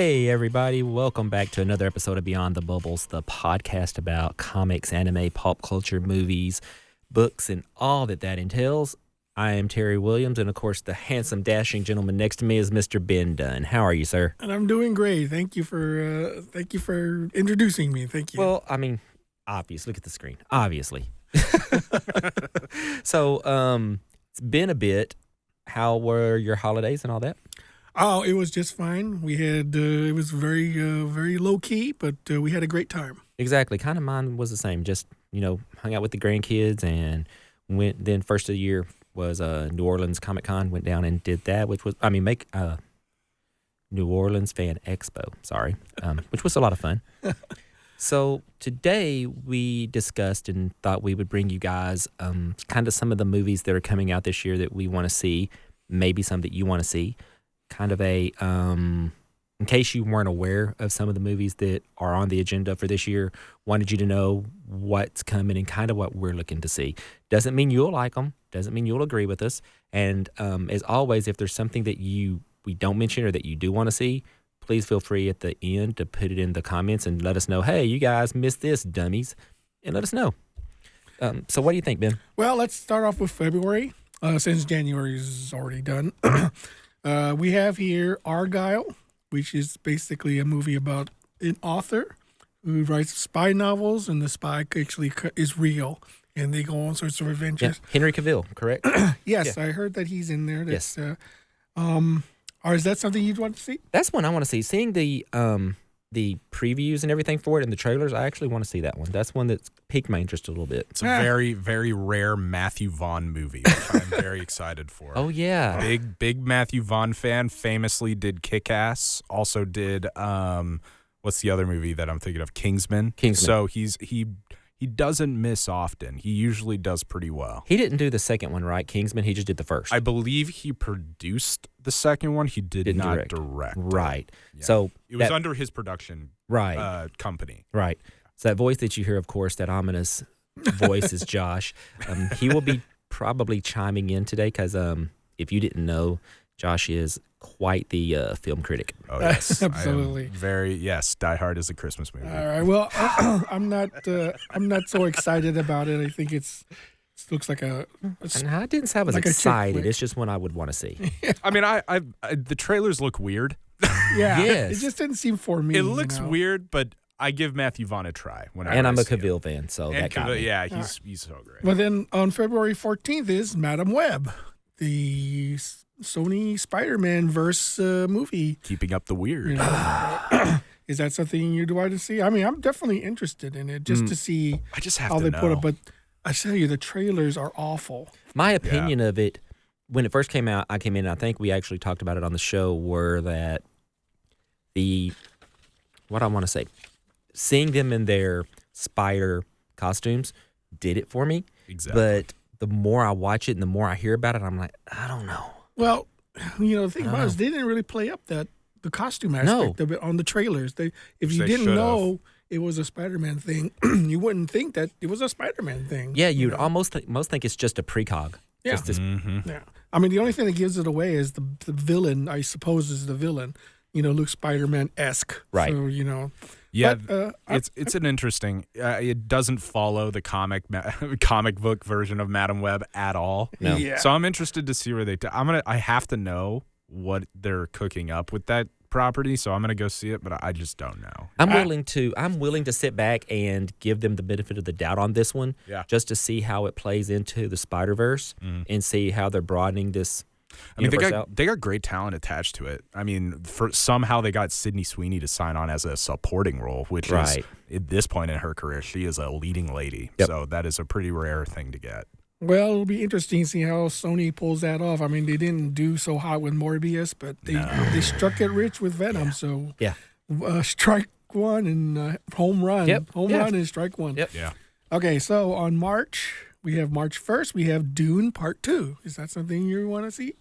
Hey, everybody. Welcome back to another episode of Beyond the Bubbles, the podcast about comics, anime, pop culture, movies, books, and all that entails. I am Terry Williams, and of course, the handsome, dashing gentleman next to me is Mr. Ben Dunn. How are you, sir? And I'm doing great. Thank you for introducing me. Thank you. Well, I mean, obvious. Look at the screen. Obviously. So, it's been a bit. How were your holidays and all that? Oh, it was just fine. We had it was very low key, but we had a great time. Exactly. Kind of mine was the same. Just, hung out with the grandkids and went. Then first of the year was New Orleans Comic Con. Went down and did that, which was, New Orleans Fan Expo. Sorry, which was a lot of fun. So today we discussed and thought we would bring you guys kind of some of the movies that are coming out this year that we want to see, maybe some that you want to see. Kind of a, in case you weren't aware of some of the movies that are on the agenda for this year, wanted you to know what's coming and kind of what we're looking to see. Doesn't mean you'll like them. Doesn't mean you'll agree with us. And as always, if there's something that we don't mention or that you do want to see, please feel free at the end to put it in the comments and let us know, hey, you guys missed this, dummies, and let us know. So what do you think, Ben? Well, let's start off with February, since January is already done. We have here Argyle, which is basically a movie about an author who writes spy novels, and the spy actually is real, and they go on sorts of adventures. Yeah. Henry Cavill, correct? Yes, yeah. I heard that he's in there. That's, yes. Or is that something you'd want to see? That's one I want to see. Seeing the previews and everything for it and the trailers, I actually want to see that one. That's one that's piqued my interest a little bit. It's a very, very rare Matthew Vaughn movie, which I'm very excited for. Oh, yeah. Big Matthew Vaughn fan. Famously did Kick-Ass. Also did, what's the other movie that I'm thinking of? Kingsman. So he doesn't miss often. He usually does pretty well. He didn't do the second one, right? Kingsman, he just did the first. I believe he produced the second one. He didn't direct. Right. Yeah. So it was under his production company. Right. So that voice that you hear, of course, that ominous voice is Josh. He will be probably chiming in today because if you didn't know, Josh is quite the film critic. Oh, yes. Absolutely. Die Hard is a Christmas movie. All right. Well, I'm not so excited about it. I think it looks like and I didn't say I was excited. It's just one I would want to see. I mean, I the trailers look weird. Yeah. Yes. It just didn't seem for me. It looks weird, but I give Matthew Vaughn a try. And I'm a Cavill fan, so that got me. Yeah, he's so great. Well, then on February 14th is Madam Web, the Sony Spider-Man verse movie. Keeping up the weird. Is that something you'd want to see? I mean, I'm definitely interested in it just to see how they put it. But I tell you, the trailers are awful. My opinion of it, when it first came out, I came in, and I think we actually talked about it on the show, were that what I want to say, seeing them in their spider costumes did it for me. Exactly. But the more I watch it and the more I hear about it, I'm like, I don't know. Well, the thing about it is they didn't really play up the costume aspect of it on the trailers. If you didn't know it was a Spider-Man thing, you wouldn't think that it was a Spider-Man thing. Yeah, you'd almost think it's just a precog. Yeah. Just this, Yeah. I mean, the only thing that gives it away is the villain, I suppose, is the villain. Looks Spider-Man-esque. Right. So, Yeah, but, it's an interesting. It doesn't follow the comic book version of Madam Web at all. No. Yeah. So I'm interested to see where I have to know what they're cooking up with that property. So I'm gonna go see it, but I just don't know. I'm willing to sit back and give them the benefit of the doubt on this one. Yeah. Just to see how it plays into the Spider-Verse and see how they're broadening this. I mean, they got great talent attached to it. I mean, somehow they got Sydney Sweeney to sign on as a supporting role, which is, at this point in her career, she is a leading lady. Yep. So that is a pretty rare thing to get. Well, it'll be interesting to see how Sony pulls that off. I mean, they didn't do so hot with Morbius, but they struck it rich with Venom. Yeah. So yeah, strike one and home run. Yep. Home run and strike one. Yep. Yeah. Okay, so on March 1st, we have Dune Part 2. Is that something you want to see?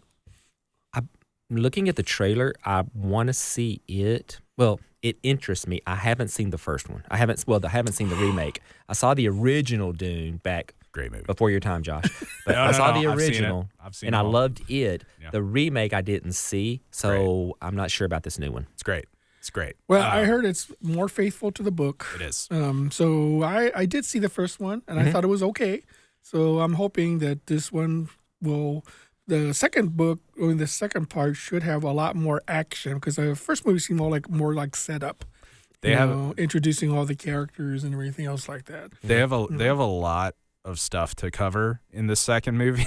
Looking at the trailer, I want to see it. Well, it interests me. I haven't seen the first one. I haven't seen the remake. I saw the original Dune back Great movie. before your time, Josh. But I saw the original, I've seen and it I all. loved it. Yeah. The remake I didn't see, so I'm not sure about this new one. It's great. It's great. Well, I heard it's more faithful to the book. It is. So I did see the first one, and I thought it was okay. So I'm hoping that this one will, the second book, or the second part should have a lot more action, because the first movie seemed more like setup. They have introducing all the characters and everything else like that. They have a lot of stuff to cover in the second movie.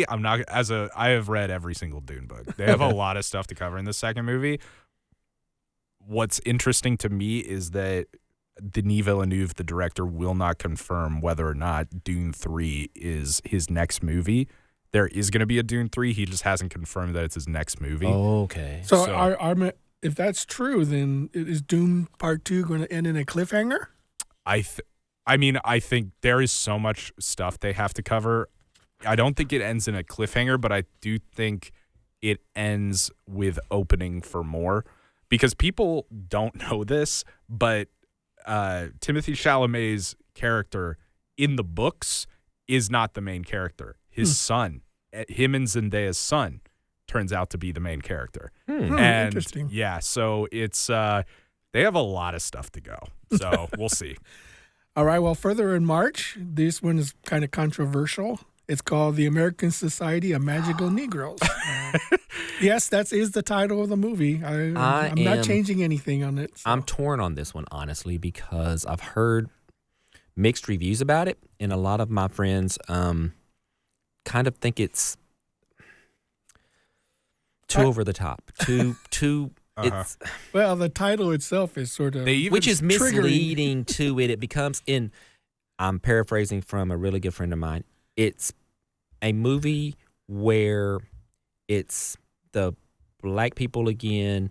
I have read every single Dune book. They have a lot of stuff to cover in the second movie. What's interesting to me is that Denis Villeneuve, the director, will not confirm whether or not Dune 3 is his next movie. There is going to be a Dune 3. He just hasn't confirmed that it's his next movie. Oh, okay. So if that's true, then is Dune Part 2 going to end in a cliffhanger? I think there is so much stuff they have to cover. I don't think it ends in a cliffhanger, but I do think it ends with opening for more. Because people don't know this, but Timothée Chalamet's character in the books is not the main character. His son, him and Zendaya's son, turns out to be the main character. And interesting. Yeah, so it's they have a lot of stuff to go. So we'll see. All right, well, further in March, this one is kind of controversial. It's called The American Society of Magical Negroes. Yes, that is the title of the movie. I'm not changing anything on it. So. I'm torn on this one, honestly, because I've heard mixed reviews about it, and a lot of my friends kind of think it's too over the top, too. It's well, the title itself is sort of which is misleading to it. It becomes I'm paraphrasing from a really good friend of mine. It's a movie where it's the black people again,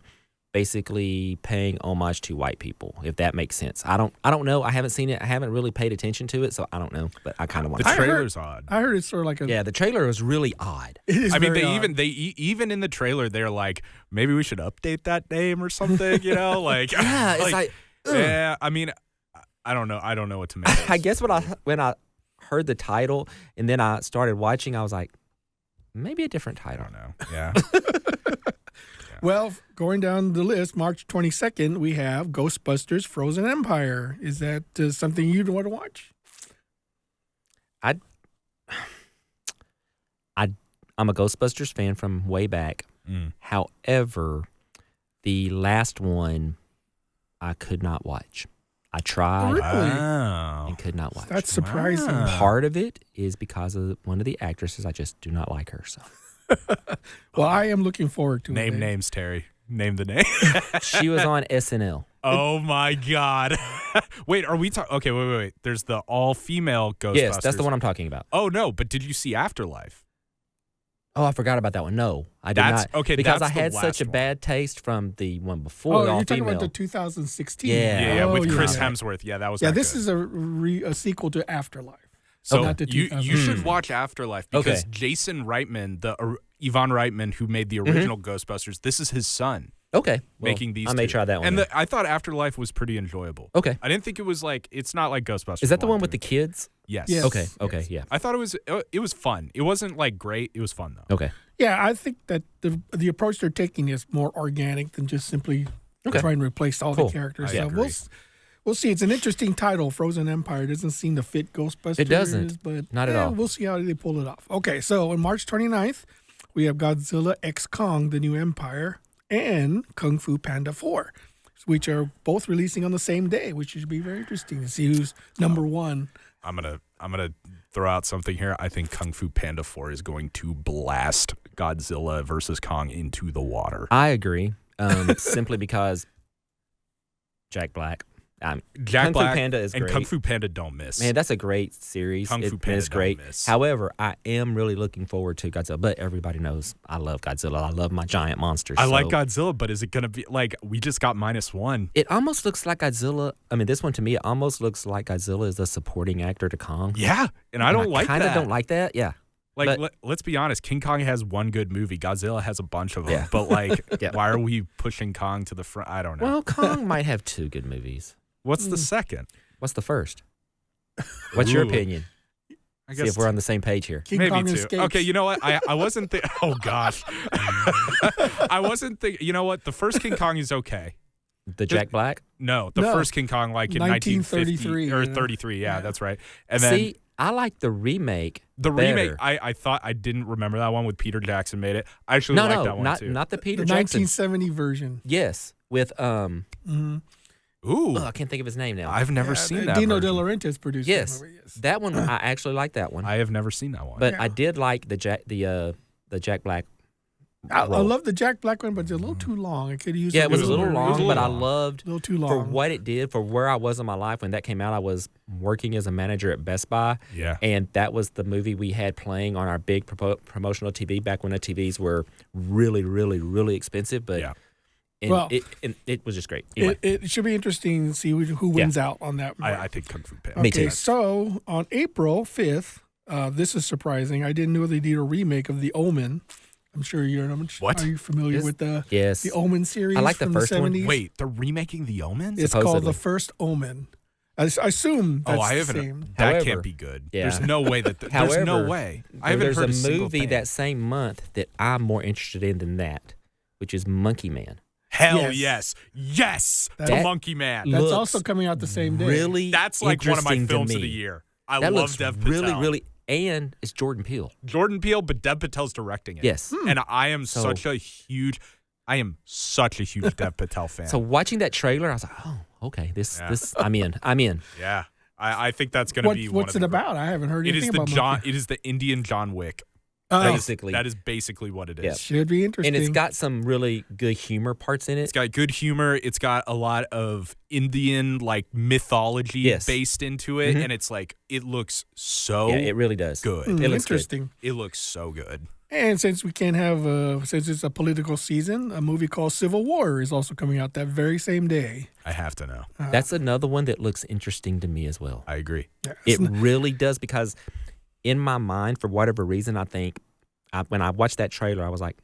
basically paying homage to white people, if that makes sense. I don't know. I haven't seen it. I haven't really paid attention to it, so I don't know. But I kind of want. The trailer's odd. I heard it's sort of like the trailer was really odd. It is. I mean, even in the trailer, they're like, maybe we should update that name or something. Like yeah, it's like yeah. I mean, I don't know. I don't know what to make. I guess when I heard the title and then I started watching, I was like, maybe a different title. I don't know. Yeah. Well, going down the list, March 22nd, we have Ghostbusters Frozen Empire. Is that something you'd want to watch? I'm a Ghostbusters fan from way back. However, the last one I could not watch. I tried and could not watch. That's surprising. Part of it is because of one of the actresses. I just do not like her. So, well, I am looking forward to it. Name names, Terry. Name the name. She was on SNL. Oh my God! Wait, are we talking? Okay, wait. There's the all-female Ghostbusters. Yes, that's the one I'm talking about. Oh no, but did you see Afterlife? Oh, I forgot about that one. No, I did not. Okay, because that's I had the such a last bad taste from the one before. Oh, the you're talking all-female. about the 2016. Yeah. With Chris Hemsworth. Yeah, that was. Yeah, not this good. is a sequel to Afterlife. So not the you should watch Afterlife because Jason Reitman, Yvonne Reitman, who made the original Ghostbusters, this is his son. Okay, making these. I may try that one. And I thought Afterlife was pretty enjoyable. Okay, I didn't think it was like it's not like Ghostbusters. Is that the one with the kids? Yes. Okay. Yes. Yeah. I thought it was fun. It wasn't like great. It was fun though. Okay. Yeah, I think that the approach they're taking is more organic than just simply trying to replace all the characters. I agree. We'll see. It's an interesting title. Frozen Empire doesn't seem to fit Ghostbusters. It doesn't. But not at all. We'll see how they pull it off. Okay, so on March 29th, we have Godzilla x Kong: The New Empire and Kung Fu Panda 4, which are both releasing on the same day, which should be very interesting to see who's number one. I'm gonna throw out something here. I think Kung Fu Panda 4 is going to blast Godzilla versus Kong into the water. I agree. Simply because Jack Black. Kung Fu Panda is great. And Kung Fu Panda don't miss. Man, that's a great series. Kung Fu Panda is great. don't miss. However, I am really looking forward to Godzilla. But everybody knows I love Godzilla. I love my giant monsters. I like Godzilla, but is it going to be like we just got -1? It almost looks like Godzilla. I mean, this one to me, it almost looks like Godzilla is the supporting actor to Kong. Yeah, and I don't like that. I kind of don't like that. Yeah. Like, let's be honest. King Kong has one good movie. Godzilla has a bunch of them. Yeah. But like, why are we pushing Kong to the front? I don't know. Well, Kong might have 2 good movies. What's the second? What's the first? What's your opinion? I guess see if we're on the same page here. King Maybe Kong 2. escapes. Okay, you know what? I wasn't oh gosh. I wasn't thinking. You know what? The first King Kong is okay. The Jack Black? No, the first King Kong, like in 1933 or 33. Yeah, that's right. And then See, I like the remake. the better. remake, I thought I didn't remember that one with Peter Jackson made it. I actually like that one too. Not the Peter The Jackson. 1970 version. Yes, with Ooh, I can't think of his name now. I've never seen that. Dino version. De Laurentiis produced Yes, that movie. Yes. that one I actually like that one. I have never seen that one. But Yeah. I did like the Jack Black. I role. love the Jack Black one, but it's a little too long. It could use. Yeah, it was a little long, but I loved A little too for long. what it did for where I was in my life when that came out. I was working as a manager at Best Buy. Yeah. And that was the movie we had playing on our big promotional TV back when the TVs were really, really, really expensive. But Yeah. Well, it was just great. Anyway, It should be interesting to see who wins out on that. I think Kung Fu Panda. Me Okay, too. so on April 5th, this is surprising. I didn't know they did a remake of The Omen. I'm sure you're. What? Are you familiar with the yes. The Omen series? I like the from first the one. 70s? Wait, they're remaking The Omen? It's called supposedly. The First Omen. I assume that's I the haven't. same. That However, can't be good. yeah. There's no way that. There's However, no way. I haven't there's heard a single movie thing. that same month that I'm more interested in than that, which is Monkey Man. Hell Yes. yes, the That Monkey Man. That's looks also coming out the same day. Really, That's like one of my interesting to films of me. the year. I That love looks Dev Patel. really, really, and it's Jordan Peele. Jordan Peele, but Dev Patel's directing it. Yes. And I am So- such a huge Dev Patel fan. So watching that trailer, I was like, oh, okay, this, I'm in. yeah, I think that's going to be. What's it about? I haven't heard It anything is the about Monkey. It is the Indian John Wick. Basically. That is basically what it is. Yeah. Should be interesting. And it's got some really good humor parts in it. It's got good humor. It's got a lot of Indian like mythology based into it, and it's like it looks so Yeah, it really does. good. It looks good. interesting. It looks so good. And since we can't have, since it's a political season, a movie called Civil War is also coming out that very same day. I have to know. That's another one that looks interesting to me as well. I agree. Yeah, It really does, because in my mind, for whatever reason, I think when I watched that trailer, I was like,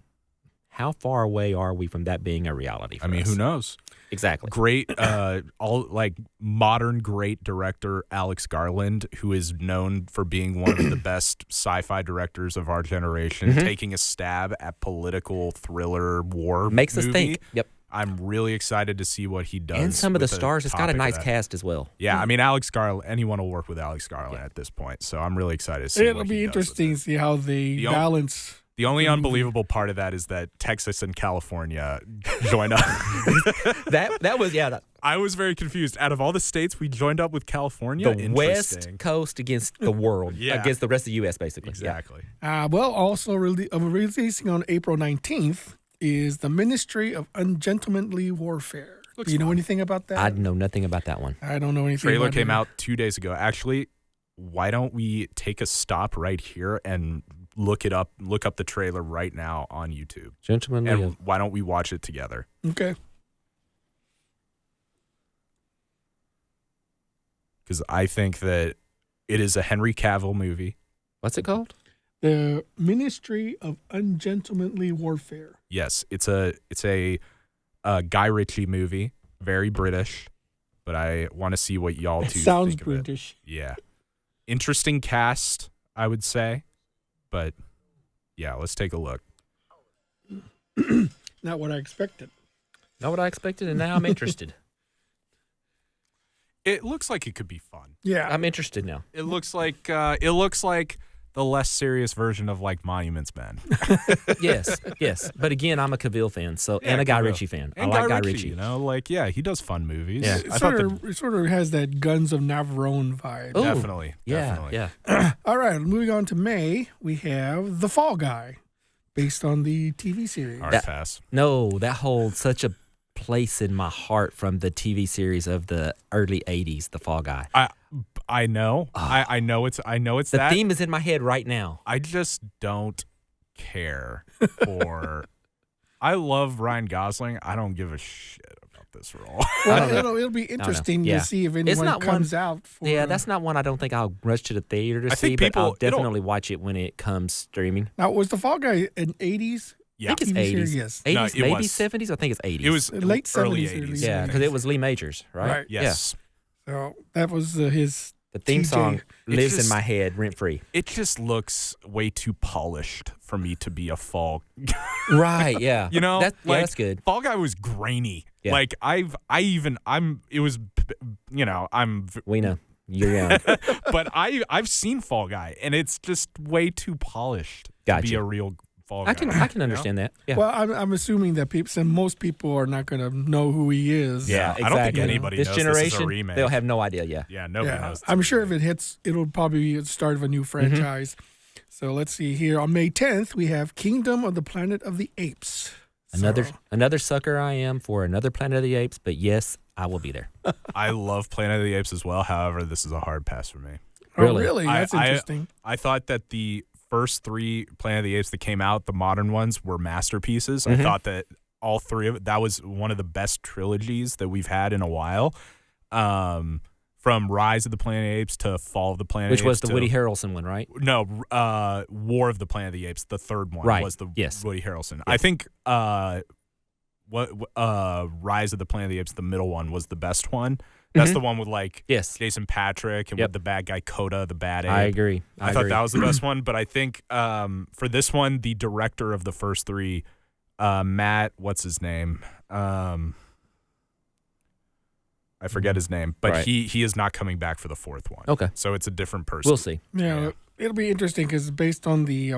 how far away are we from that being a reality for us? Who knows? Exactly. Great, all like modern great director Alex Garland, who is known for being one of the best sci-fi directors of our generation, taking a stab at political thriller war Makes us movie. think. Yep. I'm really excited to see what he does. And some of the with stars, it's got a topic of nice that. cast as well. Yeah, I mean Alex Garland. Anyone will work with Alex Garland at this point, so I'm really excited to see. It'll what be he does with interesting it. to see how they balance. The only unbelievable part of that is that Texas and California joined up. That was I was very confused. Out of all the states, we joined up with California. the West Coast against the world, against the rest of the U.S. basically. Exactly. Well, also releasing on April 19th is The Ministry of Ungentlemanly Warfare. Do you know anything about that? I know nothing about that one. I don't know anything Trailer about came it. out 2 days ago. Actually, why don't we take a stop right here and look up the trailer right now on YouTube? Gentlemen, And why don't we watch it together? Okay. Because I think that it is a Henry Cavill movie. what's it called? The Ministry of Ungentlemanly Warfare. Yes, it's a Guy Ritchie movie, very British, but I want to see what y'all two Sounds think of it. British. Yeah, interesting cast, I would say, but yeah, let's take a look. Not what I expected. Not what I expected, and now I'm interested. It looks like it could be fun. Yeah. I'm interested now. It looks like the less serious version of like Monuments Men. Yes. But again, I'm a Cavill fan, and a Guy Cavill. Ritchie fan. And I like Guy Ritchie, Ritchie. you know, like he does fun movies. Yeah. It sort of has that Guns of Navarone vibe. Ooh, definitely. Yeah. All right, moving on to May, we have The Fall Guy, based on the TV series. All right, pass. No, that holds such a place in my heart from the TV series of the early '80s, The Fall Guy. I know. I know it's The that. theme is in my head right now. I just don't care for. I love Ryan Gosling. I don't give a shit about this role. Well, it'll be interesting Yeah. to see if It's anyone not comes out for. Yeah, that's not one I don't think I'll rush to the theater to I see, think but people- I'll definitely watch it when it comes streaming. Now, was The Fall Guy an 80s? Yeah. I think it's TV 80s. series, yes. 80s, No, it maybe was. 70s. I think it's 80s. It was Late early 70s, 80s. early yeah, because it was Lee Majors, right? Right. Yes. So that was his. The theme TJ. song lives in just- my head rent free. It just looks way too polished for me to be a Fall. Right? Yeah. You know, that's like, that's good. Fall Guy was grainy. Yeah. Like We know. You're young. but I've seen Fall Guy, and it's just way too polished to be Gotcha. a real Fall Guy. I can understand that. Yeah. Well, I'm assuming that most people are not going to know who he is. Yeah, exactly. I don't think anybody this knows generation, this is a remake. they'll have no idea. Yeah. Yeah, nobody Yeah, knows. I'm sure if it hits, it'll probably be the start of a new franchise. So let's see here. On May 10th, we have Kingdom of the Planet of the Apes. Another sucker I am for another Planet of the Apes, but yes, I will be there. I love Planet of the Apes as well. However, this is a hard pass for me. Really? Oh, really? That's interesting. I thought that the first 3 Planet of the Apes that came out, the modern ones, were masterpieces. I thought that all 3 of it, that was one of the best trilogies that we've had in a while. From Rise of the Planet of the Apes to Fall of the Planet of the Apes. Which was the Woody Harrelson one, right? No, War of the Planet of the Apes, the third one was the Woody Harrelson. Yes. I think Rise of the Planet of the Apes, the middle one, was the best one. That's the one with Jason Patrick and with the bad guy Coda, the bad ape. I agree. I thought that was the best one, but I think for this one, the director of the first 3, Matt, what's his name? I forget his name, but he is not coming back for the 4th one. Okay. So it's a different person. We'll see. Yeah, it'll be interesting because based on the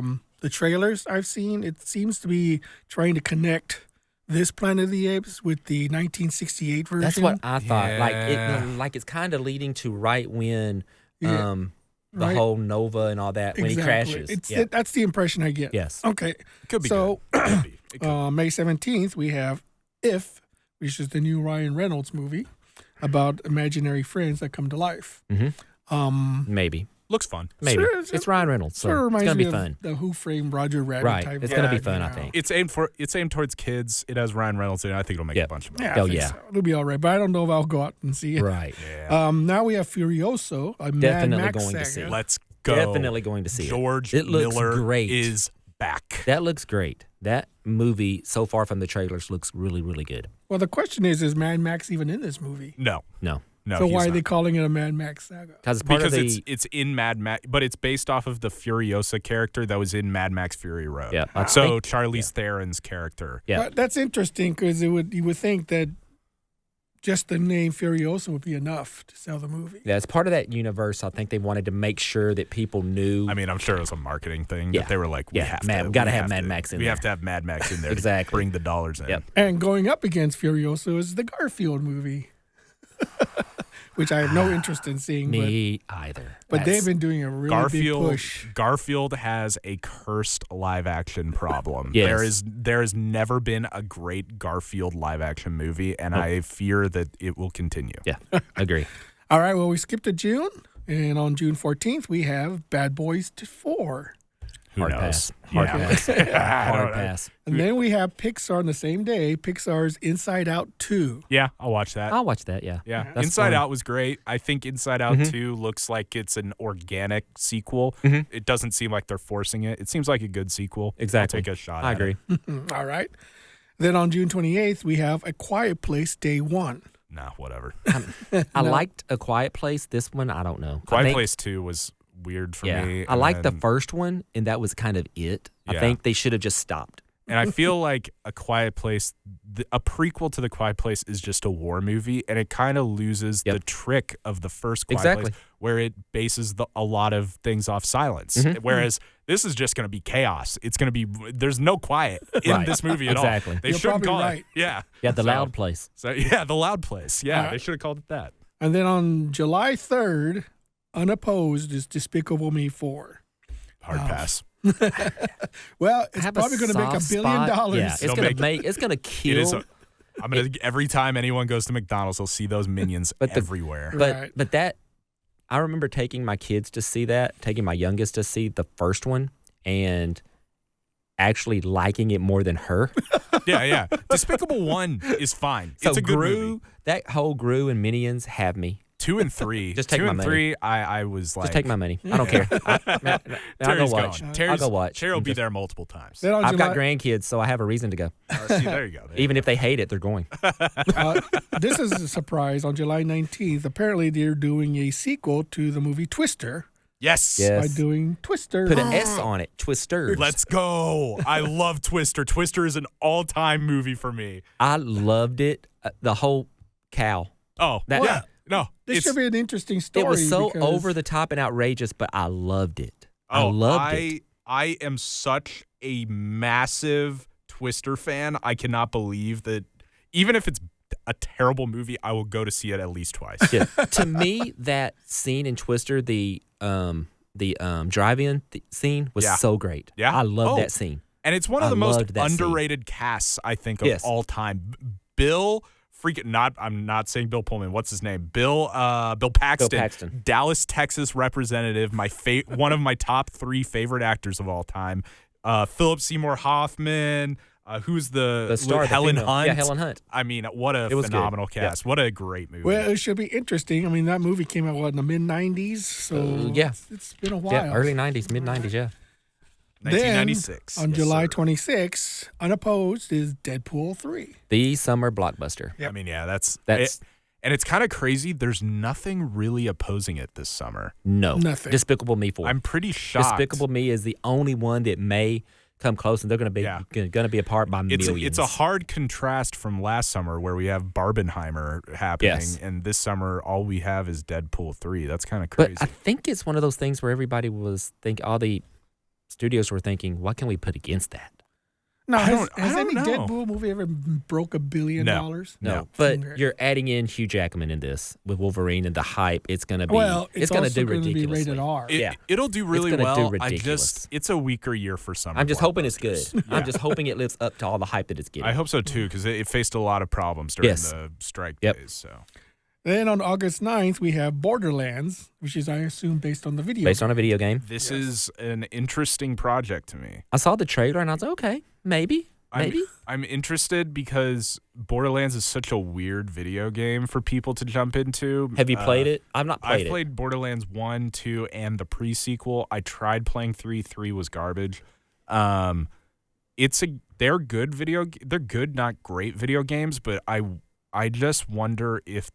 trailers I've seen, it seems to be trying to connect this Planet of the Apes with the 1968 version. That's what I thought. Yeah. Like it's kind of leading to right when the Right. whole Nova and all that when he crashes. That's the impression I get. Yes. Okay. It could be So, good. It could be. It could be. May 17th, we have If, which is the new Ryan Reynolds movie about imaginary friends that come to life. Maybe. Looks fun. Maybe. Sure, It's Ryan Reynolds, so Sort of it's reminds going to me be of fun. the Who Framed Roger Rabbit Right. type. It's going to be vibe, fun, you I know. think. It's aimed towards kids. It has Ryan Reynolds in it. I think it'll make a bunch of money. Yeah, I Oh, think yeah. so. It'll be all right, but I don't know if I'll go out and see it. Right. Yeah. Now we have Furioso, a Mad Definitely Max going to saga. see. Let's go. Definitely going to see George it. It looks Miller great. is back. That looks great. That movie, so far from the trailers, looks really, really good. Well, the question is Mad Max even in this movie? No. No. So he's why are not. they calling it a Mad Max saga? Because it's part Because of the... it's in Mad Max, but it's based off of the Furiosa character that was in Mad Max Fury Road. Yeah, I So think- Charlize Theron's character. Yeah. But that's interesting because you would think that just the name Furiosa would be enough to sell the movie. Yeah, as part of that universe, I think they wanted to make sure that people knew. I mean, I'm sure it was a marketing thing. Yeah. That they were like, we have gotta to have Mad Max in We there. have to have Mad Max in there Exactly. to bring the dollars in. Yep. And going up against Furiosa is the Garfield movie, which I have no interest in seeing. Me either. But That's- they've been doing a really big push. Garfield has a cursed live action problem. Yes. There has never been a great Garfield live action movie, and I fear that it will continue. Yeah, agree. All right, well, we skipped to June. And on June 14th, we have Bad Boys 4. Who Hard knows? pass. Hard pass. Hard pass. And then we have Pixar on the same day, Pixar's Inside Out 2. Yeah, I'll watch that. I'll watch that, yeah. Yeah, That's Inside fun. Out was great. I think Inside Out 2 looks like it's an organic sequel. It doesn't seem like they're forcing it. It seems like a good sequel. Exactly. I'll take a shot I at agree. it. All right. Then on June 28th, we have A Quiet Place Day 1. Nah, whatever. I liked A Quiet Place. This one, I don't know. I Quiet think- Place 2 was weird for Yeah. me. I and liked the then- first one, and that was kind of it. I Yeah. think they should have just stopped. And I feel like A Quiet Place, a prequel to The Quiet Place is just a war movie, and it kind of loses the trick of the first Quiet Exactly. Place, where it bases a lot of things off silence. Whereas this is just going to be chaos. It's going to be, there's no quiet in Right. this movie at Exactly. all. They You're shouldn't probably call right. it. Yeah. Yeah, the So- loud place. So, yeah, The Loud Place. Yeah, All right. they should have called it that. And then on July 3rd, unopposed, is Despicable Me 4. Hard pass. Well, it's Have a probably going to make soft $1 billion. spot. Yeah, it's It'll gonna make- it's gonna It kill. is. I'm gonna every time anyone goes to McDonald's, they'll see those minions But the- everywhere. Right. But that, I remember taking my kids to see that, taking my youngest to see the first one, and actually liking it more than her. yeah. Despicable 1 is fine. So It's a good Gru, movie. that whole Gru and Minions have me. 2 and 3. Just take 2 my and money. 3, I was like, Just take my money. I don't care. I'll go Terry's watch. going. I'll go watch. Terry will be there multiple times. Then on I've July, got grandkids, so I have a reason to go. See, there you go. Even if they hate it, they're going. this is a surprise. On July 19th, apparently they're doing a sequel to the movie Twister Yes. Yes. by doing Twister. Put an S on it. Twisters. Let's go. I love Twister. Twister is an all-time movie for me. I loved it. the whole cow. Oh, That- yeah. No. This should be an interesting story. It was so because- over the top and outrageous, but I loved it. I Oh, loved it. I am such a massive Twister fan. I cannot believe that even if it's a terrible movie, I will go to see it at least twice. Yeah. To me, that scene in Twister, the drive-in scene was Yeah. so great. Yeah? I love Oh. that scene. And it's one of I the most loved that scene. underrated casts, I think, of Yes. all time. Bill I'm not saying Bill Pullman. What's his name? Bill Paxton. Dallas, Texas representative, one of my top 3 favorite actors of all time. Philip Seymour Hoffman, who's the star, the Helen female. Hunt. Yeah, Helen Hunt. I mean, what a It was phenomenal good. cast. What a great movie. Well, it should be interesting. I mean, that movie came out, in the mid-'90s? So yeah. it's been a while. Yeah, early 90s, mid-90s, yeah. 1996. On Yes, July sir. 26th, unopposed, is Deadpool 3. The summer blockbuster. I mean, yeah, that's That's- it. And it's kind of crazy. There's nothing really opposing it this summer. No. Nothing. Despicable Me 4. I'm pretty shocked. Despicable Me is the only one that may come close, and they're going to be apart by millions. It's a hard contrast from last summer where we have Barbenheimer happening, Yes. and this summer all we have is Deadpool 3. That's kind of crazy. But I think it's one of those things where everybody all the studios were thinking, what can we put against that? No, I has don't any know. Deadpool movie ever broke $1 billion? No. No, but Okay. you're adding in Hugh Jackman in this with Wolverine and the hype. It's going to be. Well, it's going to also do gonna be ridiculously. rated R. It, yeah. it'll do really gonna do well. ridiculous. It's a weaker year for summer. I'm just hoping it's good. blockbusters. I'm just hoping it lives up to all the hype that it's getting. I hope so too, because it faced a lot of problems during Yes. the strike Yep. days. So Then on August 9th, we have Borderlands, which is, I assume, based on the video. Based on a video game. this is an interesting project to me. I saw the trailer and I was like, okay, maybe. I'm interested because Borderlands is such a weird video game for people to jump into. Have you played it? I've not played I've it. played Borderlands 1, 2, and the pre-sequel. I tried playing 3. 3 was garbage. They're good, not great video games, but I just wonder if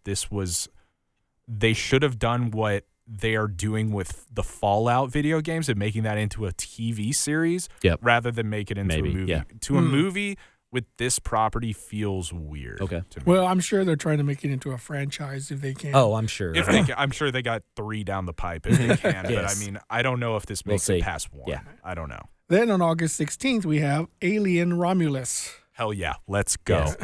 they should have done what they are doing with the Fallout video games and making that into a TV series rather than make it into Maybe, a movie. yeah. A movie with this property feels weird. Okay. To me. Well, I'm sure they're trying to make it into a franchise if they can. Oh, I'm sure. I'm sure they got 3 down the pipe if they can, but I Yes. mean, I don't know if this We'll makes see. it past 1. Yeah. I don't know. Then on August 16th, we have Alien Romulus. Hell yeah, let's go. Yes.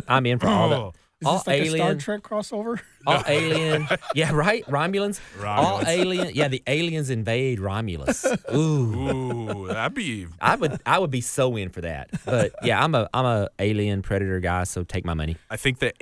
I'm in for all Oh. the Is all this like a Star alien. Trek crossover? All alien. Yeah, right? Romulans. All Romulans. alien. Yeah, the aliens invade Romulus. Ooh. Ooh, that'd be I would be so in for that. But yeah, I'm a alien predator guy, so take my money. I think the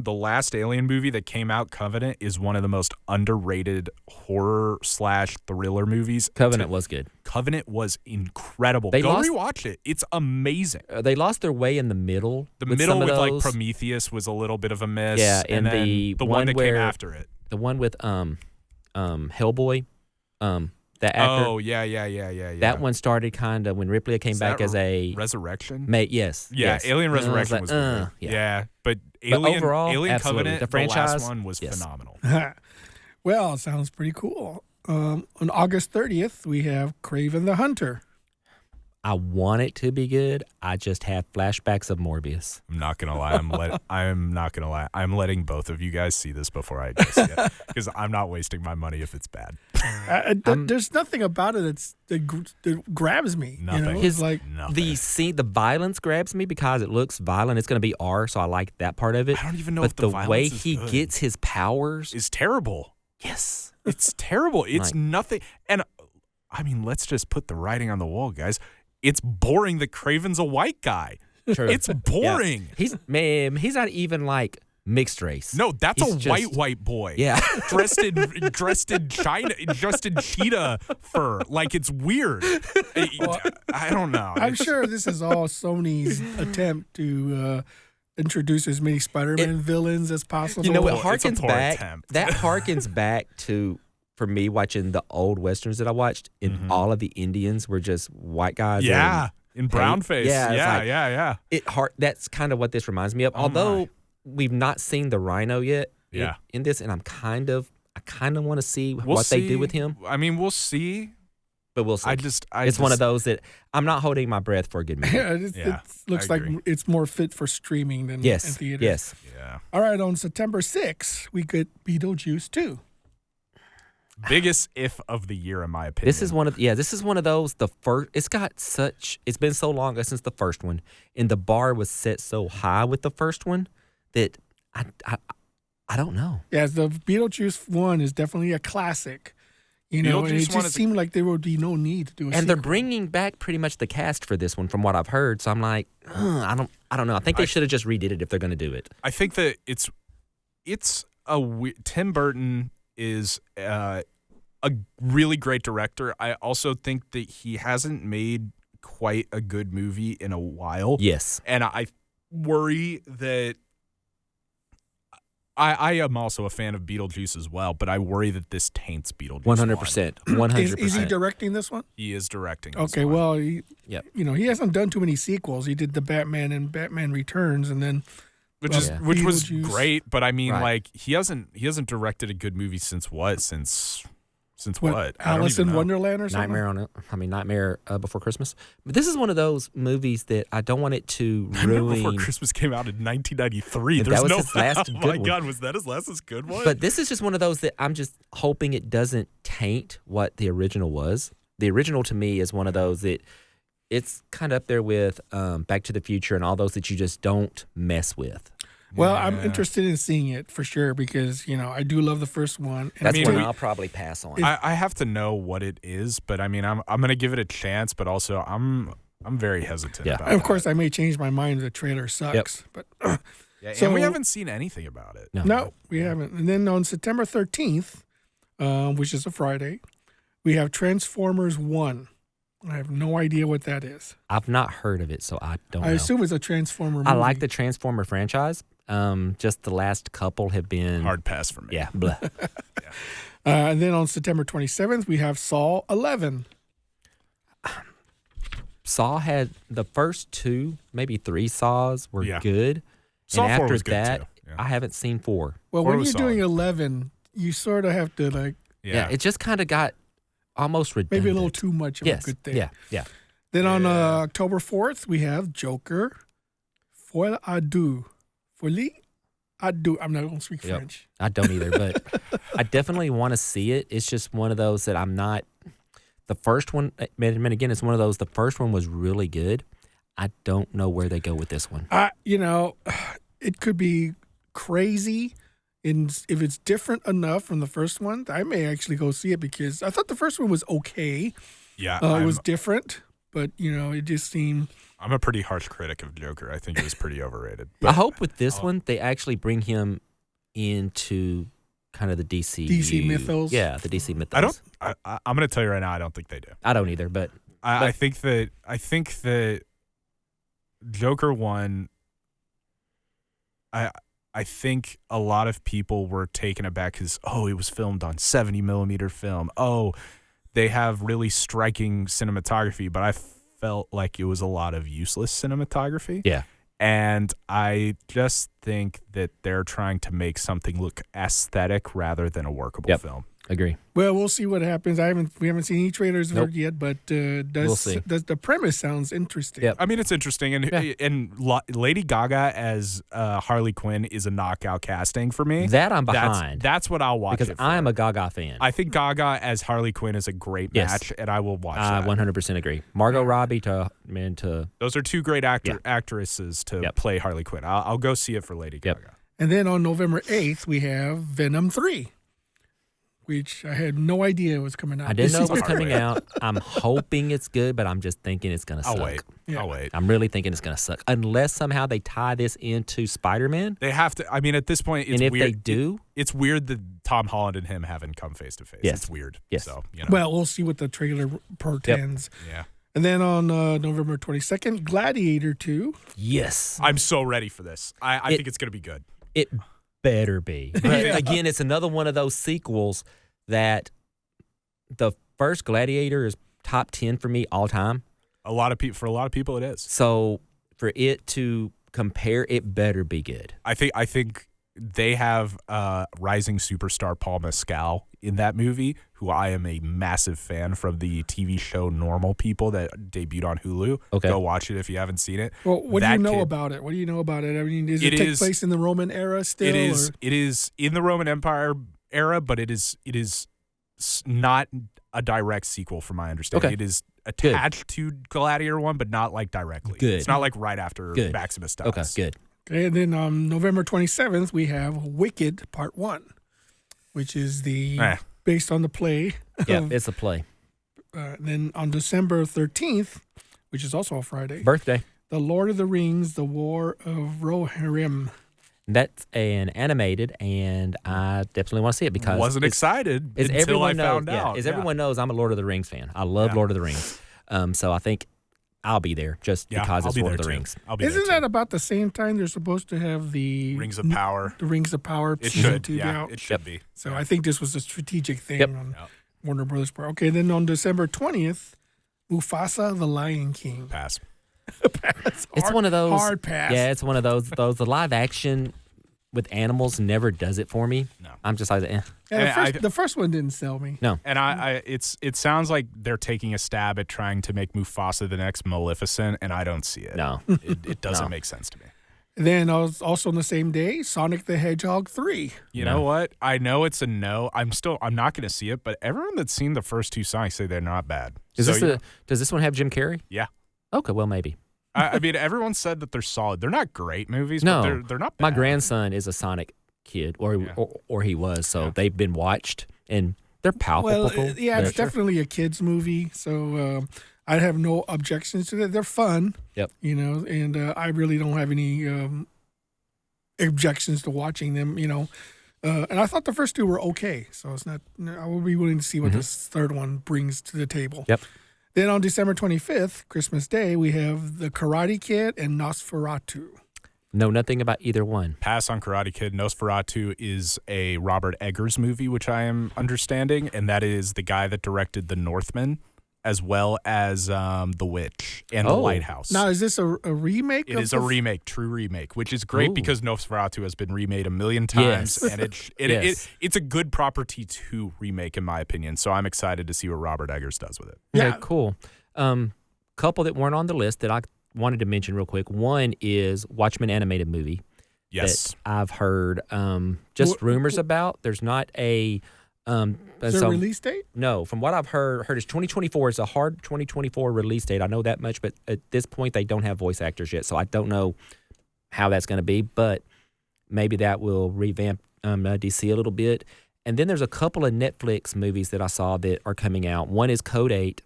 last Alien movie that came out, Covenant, is one of the most underrated horror/thriller movies. Covenant was good. Covenant was incredible. They Go lost- rewatch it. It's amazing. They lost their way in the middle. The with middle some of with like those. Prometheus was a little bit of a miss. Yeah, and then the one one that where- came after it. The one with Hellboy, that actor. Oh yeah. That one started kind of when Ripley came Is back that as a Resurrection. mate. Yes. Yeah, yes. Alien And I was Resurrection like, was weird. yeah. But Alien, overall, Alien absolutely. Covenant, The franchise, last one was yes. phenomenal. Well, it sounds pretty cool. On August 30th, we have Kraven the Hunter. I want it to be good. I just have flashbacks of Morbius. I'm not gonna lie. I'm not gonna lie. I'm letting both of you guys see this before I go see it because I'm not wasting my money if it's bad. There's nothing about it that grabs me. Nothing. You know? His- It's like, Nothing. The violence grabs me because it looks violent. It's going to be R, so I like that part of it. I don't even know but if the way violence is he good. gets his powers, It's terrible. yes. It's terrible. It's Like- nothing. And I mean, let's just put the writing on the wall, guys. It's boring that Craven's a white guy. True. It's boring. Yeah. He's not even like mixed race. No, that's He's a just- white boy. Yeah. dressed in cheetah fur. Like it's weird. I don't know. I'm It's- sure this is all Sony's attempt to introduce as many Spider-Man villains as possible. You know what? It's a Harkens poor back. attempt. That harkens back to, for me, watching the old westerns that I watched, and all of the Indians were just white guys. Yeah. In brown face. Yeah, it's like- yeah. That's kind of what this reminds me of. Oh, Although my. we've not seen the Rhino yet. Yeah. In this, and I kind of want to see We'll what they see. do with him. I mean, we'll see. But we'll see. It's one of those that I'm not holding my breath for a good movie. It looks like it's more fit for streaming than in theaters. Yes. Yeah. All right, on September 6th, we get Beetlejuice 2. Biggest if of the year, in my opinion. This is one of those, the first, it's been so long since the first one, and the bar was set so high with the first one that I don't know. Yeah, the Beetlejuice 1 is definitely a classic. And it just seemed like there would be no need to do a sequel. And they're bringing back pretty much the cast for this one, from what I've heard. So I'm like, I don't know. I think they should have just redid it if they're going to do it. I think that Tim Burton is a really great director. I also think that he hasn't made quite a good movie in a while. Yes. And I worry that I am also a fan of Beetlejuice as well, but I worry that this taints Beetlejuice. 100%. 100%. Is he directing this one? He is directing. Okay, well, he hasn't done too many sequels. He did the Batman and Batman Returns, and then which was great. But I mean, like he hasn't directed a good movie since what? Since what? Alice in Wonderland or something? Nightmare Before Christmas. But this is one of those movies that I don't want it to ruin. Nightmare Before Christmas came out in 1993. That was his last oh good my one. God, was that his last good one? But this is just one of those that I'm just hoping it doesn't taint what the original was. The original to me is one of those that it's kind of up there with Back to the Future and all those that you just don't mess with. Well, I'm interested in seeing it for sure because, I do love the first one. And that's one I'll probably pass on. I have to know what it is, but I mean, I'm going to give it a chance, but also I'm very hesitant about it. Of course, I may change my mind if the trailer sucks. But and we haven't seen anything about it. No, we haven't. And then on September 13th, which is a Friday, we have Transformers 1. I have no idea what that is. I've not heard of it, so I don't know. I assume it's a Transformer movie. I like the Transformer franchise. Just the last couple have been hard pass for me. Yeah. Blah. And then on September 27th, we have Saw 11. Saw had the first 2, maybe 3 Saws were good. Saw and 4 after was good that, too. Yeah. I haven't seen 4. Well, when you're doing 11, you sort of have to it just kind of got almost redundant. Maybe a little too much of a good thing. Yeah. Then on October 4th, we have Joker, Folie à Deux. I'm not going to speak French. I don't either, but I definitely want to see it. It's just one of those that I'm not. The first one, again, it's one of those. The first one was really good. I don't know where they go with this one. It could be crazy. And if it's different enough from the first one, I may actually go see it because I thought the first one was okay. Yeah. It was different, but, it just seemed. I'm a pretty harsh critic of Joker. I think he was pretty overrated. I hope with this one, they actually bring him into kind of the DC mythos. Yeah, the DC mythos. I'm going to tell you right now, I don't think they do. I don't either, but I think that Joker 1, I think a lot of people were taken aback because, it was filmed on 70 millimeter film. They have really striking cinematography, but I felt like it was a lot of useless cinematography. Yeah. And I just think that they're trying to make something look aesthetic rather than a workable film. Agree. Well, we'll see what happens. We haven't seen any trailers for it yet, but we'll see. The premise sounds interesting. Yep. I mean, it's interesting, and Lady Gaga as Harley Quinn is a knockout casting for me. That I'm behind. That's what I'll watch because I am a Gaga fan. I think Gaga as Harley Quinn is a great match, and I will watch that. I 100% agree. Margot Robbie to those are 2 great actresses to play Harley Quinn. I'll go see it for Lady Gaga. And then on November 8th, we have Venom 3. Which I had no idea was coming out. I didn't know it was coming out. I'm hoping it's good, but I'm just thinking it's going to suck. I'll wait. I'm really thinking it's going to suck. Unless somehow they tie this into Spider-Man. They have to. I mean, at this point, it's weird. And if weird. they do. It's weird that Tom Holland and him haven't come face to face. Yes. It's weird. Yes. So, Well, we'll see what the trailer portends. Yep. Yeah. And then on November 22nd, Gladiator 2. Yes. I'm so ready for this. I think it's going to be good. It better be. But again, it's another one of those sequels that the first Gladiator is top 10 for me all time. For a lot of people, it is. So for it to compare, it better be good. I think they have rising superstar Paul Mescal in that movie, who I am a massive fan from the TV show Normal People that debuted on Hulu. Okay. Go watch it if you haven't seen it. Well, what do you know about it? What do you know about it? I mean, does it take place in the Roman era still? It is in the Roman Empire era, but it is not a direct sequel from my understanding. Okay. It is attached to Gladiator 1, but not like directly. Good. It's not like right after Maximus dies. Okay, good. Okay, and then on November 27th, we have Wicked Part 1, which is based on the play. Yeah, it's a play. Then on December 13th, which is also a Friday, Birthday. The Lord of the Rings, The War of Rohirrim. That's an animated, and I definitely want to see it because wasn't excited until I found out. As everyone knows, I'm a Lord of the Rings fan. I love Lord of the Rings. So I think I'll be there just because it's Lord of the Rings. Isn't that about the same time they're supposed to have the Rings of Power? The Rings of Power. It season should. 2 Yeah, out? it should be. So I think this was a strategic thing on Warner Brothers' part. Okay, then on December 20th, Mufasa, the Lion King. Pass. It's one of those hard pass. Yeah, it's one of those. The live action with animals never does it for me. No. I'm just like, Yeah, the first one didn't sell me. No. And it sounds like they're taking a stab at trying to make Mufasa the next Maleficent, and I don't see it. No. It doesn't make sense to me. Then also on the same day, Sonic the Hedgehog 3. You know what? I know it's a no. I'm not going to see it, but everyone that's seen the first 2 Sonics say they're not bad. Does this one have Jim Carrey? Yeah. Okay, well, maybe. I mean, everyone said that they're solid. They're not great movies, No. but they're not bad. My grandson is a Sonic kid, or he was, so they've been watched, and they're palpable. Well, it's definitely a kid's movie, so I have no objections to that. They're fun. Yep. And I really don't have any objections to watching them, and I thought the first 2 were okay, so it's not. I will be willing to see what this third one brings to the table. Yep. Then on December 25th, Christmas Day, we have The Karate Kid and Nosferatu. Know nothing about either one. Pass on Karate Kid. Nosferatu is a Robert Eggers movie, which I am understanding, and that is the guy that directed The Northman, as well as The Witch and The Lighthouse. Now, is this a remake? It is a remake, true remake, which is great because Nosferatu has been remade a million times, and it's a good property to remake, in my opinion. So I'm excited to see what Robert Eggers does with it. Yeah, cool. Couple that weren't on the list that I wanted to mention real quick. One is Watchmen animated movie. Yes, that I've heard rumors about. There's not a. Is there a release date? No, from what I've heard it's 2024. It's a hard 2024 release date. I know that much, but at this point they don't have voice actors yet, so I don't know how that's going to be. But maybe that will revamp DC a little bit. And then there's a couple of Netflix movies that I saw that are coming out. One is Code 8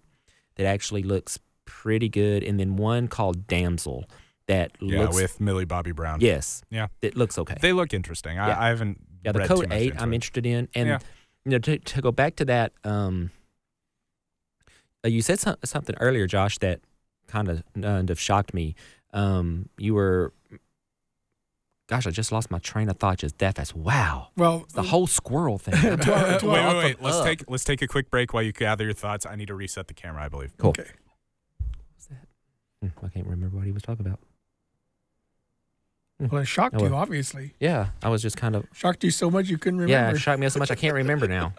that actually looks pretty good, and then one called Damsel that looks with Millie Bobby Brown. Yes, it looks okay. They look interesting. I haven't. Yeah, the read Code too much 8 into I'm it. interested in, and to go back to that, you said something earlier, Josh, that kind of shocked me. You were, gosh, I just lost my train of thought just that fast. Wow. Well, it's the whole squirrel thing. Wait. Let's take a quick break while you gather your thoughts. I need to reset the camera, I believe. Cool. Okay. What's that? I can't remember what he was talking about. Well, it shocked you, obviously. Yeah, I was just kind of... Shocked you so much you couldn't remember. Yeah, it shocked me so much I can't remember now.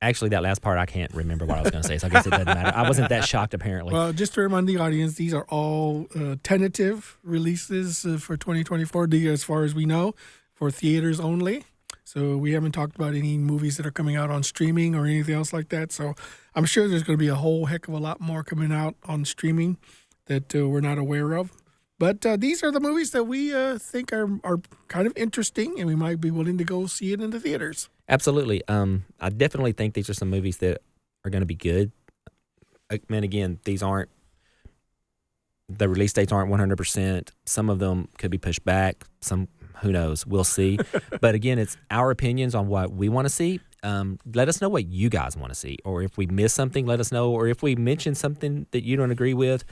Actually, that last part, I can't remember what I was going to say, so I guess it doesn't matter. I wasn't that shocked, apparently. Well, just to remind the audience, these are all tentative releases for 2024, as far as we know, for theaters only. So we haven't talked about any movies that are coming out on streaming or anything else like that. So I'm sure there's going to be a whole heck of a lot more coming out on streaming that we're not aware of. But these are the movies that we think are kind of interesting, and we might be willing to go see it in the theaters. Absolutely. I definitely think these are some movies that are going to be good. And again, these aren't, the release dates aren't 100%. Some of them could be pushed back. Some, who knows? We'll see. But again, it's our opinions on what we want to see. Let us know what you guys want to see. Or if we miss something, let us know. Or if we mention something that you don't agree with.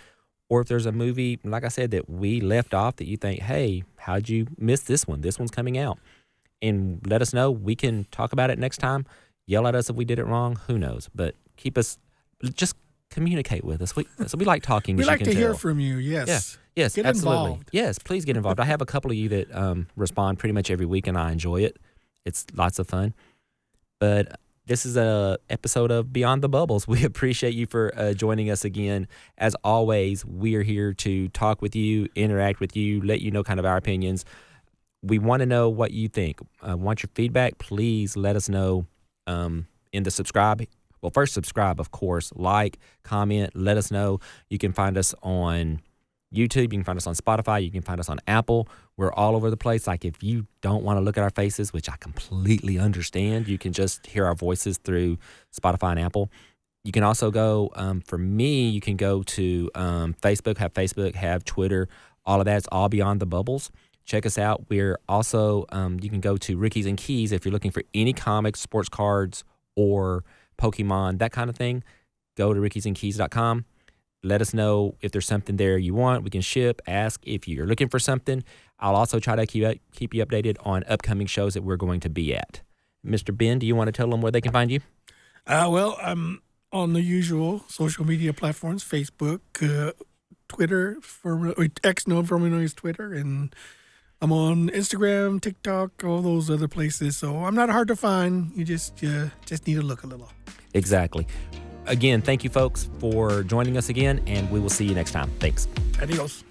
Or if there's a movie, like I said, that we left off that you think, hey, how'd you miss this one? This one's coming out. And let us know. We can talk about it next time. Yell at us if we did it wrong. Who knows? But keep us, just communicate with us. So we like talking. We as like you to can hear tell. from you. Yes. Yeah. Yes, Get absolutely. involved. Yes, please get involved. I have a couple of you that respond pretty much every week, and I enjoy it. It's lots of fun. But this is a episode of Beyond the Bubbles. We appreciate you for joining us again. As always, we are here to talk with you, interact with you, let you know kind of our opinions. We want to know what you think. Want your feedback? Please let us know in the subscribe. Well, first subscribe, of course. Like, comment, let us know. You can find us on YouTube. You can find us on Spotify. You can find us on Apple. We're all over the place. Like, if you don't want to look at our faces, which I completely understand, you can just hear our voices through Spotify and Apple. You can also go, for me, you can go to Facebook, have Twitter. All of that's all Beyond the Bubbles. Check us out. We're also, you can go to Rickies and Keys if you're looking for any comics, sports cards, or Pokemon, that kind of thing. Go to rickiesandkeys.com. Let us know if there's something there you want. We can ship. Ask if you're looking for something. I'll also try to keep you updated on upcoming shows that we're going to be at. Mr. Ben, do you want to tell them where they can find you? Well, I'm on the usual social media platforms, Facebook, Twitter, X known formerly as Twitter, and I'm on Instagram, TikTok, all those other places. So I'm not hard to find. You just need to look a little. Exactly. Again, thank you, folks, for joining us again, and we will see you next time. Thanks. Adios.